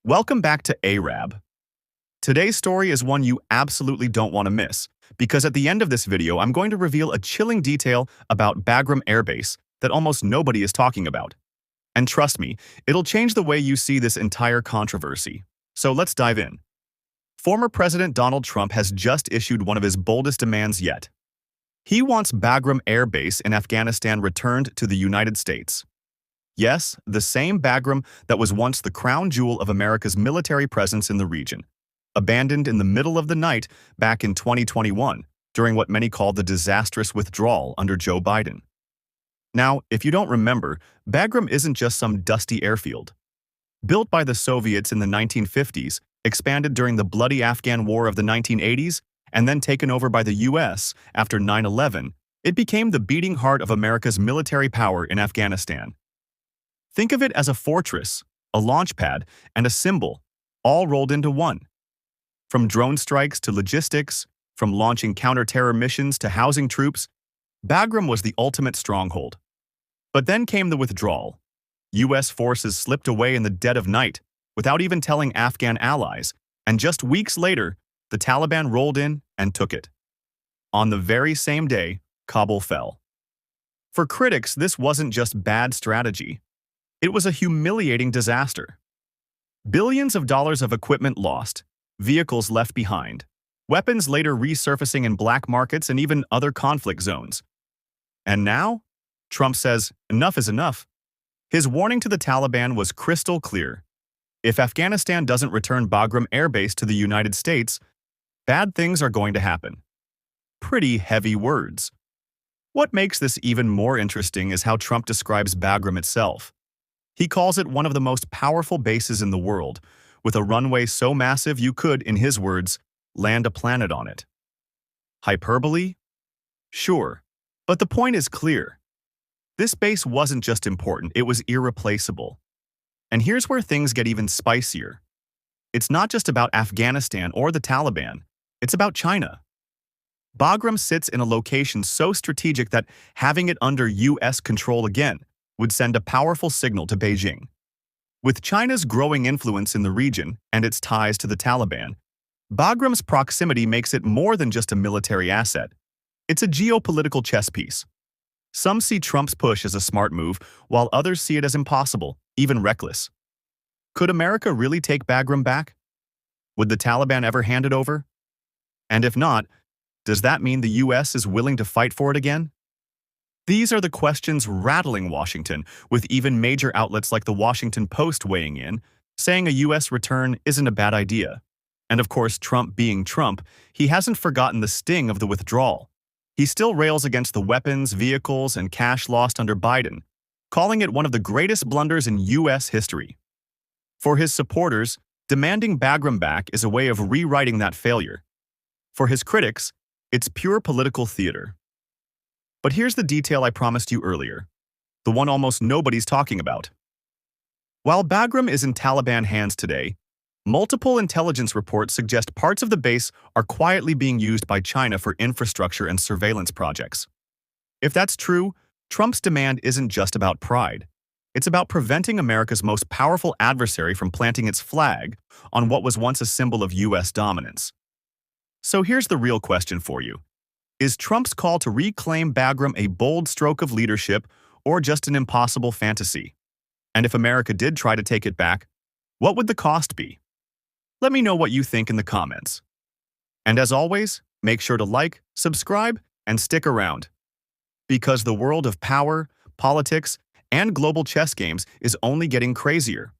Welcome back to Arab. Today's story is one you absolutely don't want to miss, because at the end of this video I'm going to reveal a chilling detail about Bagram Air Base that almost nobody is talking about. And trust me, it'll change the way you see this entire controversy. So let's dive in. Former President Donald Trump has just issued one of his boldest demands yet. He wants Bagram Air Base in Afghanistan returned to the United States. Yes, the same Bagram that was once the crown jewel of America's military presence in the region, abandoned in the middle of the night back in 2021 during what many call the disastrous withdrawal under Joe Biden. Now, if you don't remember, Bagram isn't just some dusty airfield. Built by the Soviets in the 1950s, expanded during the bloody Afghan War of the 1980s, and then taken over by the U.S. after 9/11, it became the beating heart of America's military power in Afghanistan. Think of it as a fortress, a launch pad, and a symbol, all rolled into one. From drone strikes to logistics, from launching counter-terror missions to housing troops, Bagram was the ultimate stronghold. But then came the withdrawal. U.S. forces slipped away in the dead of night, without even telling Afghan allies, and just weeks later, the Taliban rolled in and took it. On the very same day, Kabul fell. For critics, this wasn't just bad strategy. It was a humiliating disaster. Billions of dollars of equipment lost, vehicles left behind, weapons later resurfacing in black markets and even other conflict zones. And now, Trump says, enough is enough. His warning to the Taliban was crystal clear. If Afghanistan doesn't return Bagram Air Base to the United States, bad things are going to happen. Pretty heavy words. What makes this even more interesting is how Trump describes Bagram itself. He calls it one of the most powerful bases in the world, with a runway so massive you could, in his words, land a planet on it. Hyperbole? Sure, but the point is clear. This base wasn't just important, it was irreplaceable. And here's where things get even spicier. It's not just about Afghanistan or the Taliban, it's about China. Bagram sits in a location so strategic that having it under U.S. control again would send a powerful signal to Beijing. With China's growing influence in the region and its ties to the Taliban, Bagram's proximity makes it more than just a military asset. It's a geopolitical chess piece. Some see Trump's push as a smart move, while others see it as impossible, even reckless. Could America really take Bagram back? Would the Taliban ever hand it over? And if not, does that mean the U.S. is willing to fight for it again? These are the questions rattling Washington, with even major outlets like the Washington Post weighing in, saying a U.S. return isn't a bad idea. And of course, Trump being Trump, he hasn't forgotten the sting of the withdrawal. He still rails against the weapons, vehicles, and cash lost under Biden, calling it one of the greatest blunders in U.S. history. For his supporters, demanding Bagram back is a way of rewriting that failure. For his critics, it's pure political theater. But here's the detail I promised you earlier, the one almost nobody's talking about. While Bagram is in Taliban hands today, multiple intelligence reports suggest parts of the base are quietly being used by China for infrastructure and surveillance projects. If that's true, Trump's demand isn't just about pride. It's about preventing America's most powerful adversary from planting its flag on what was once a symbol of U.S. dominance. So here's the real question for you. Is Trump's call to reclaim Bagram a bold stroke of leadership or just an impossible fantasy? And if America did try to take it back, what would the cost be? Let me know what you think in the comments. And as always, make sure to like, subscribe, and stick around. Because the world of power, politics, and global chess games is only getting crazier.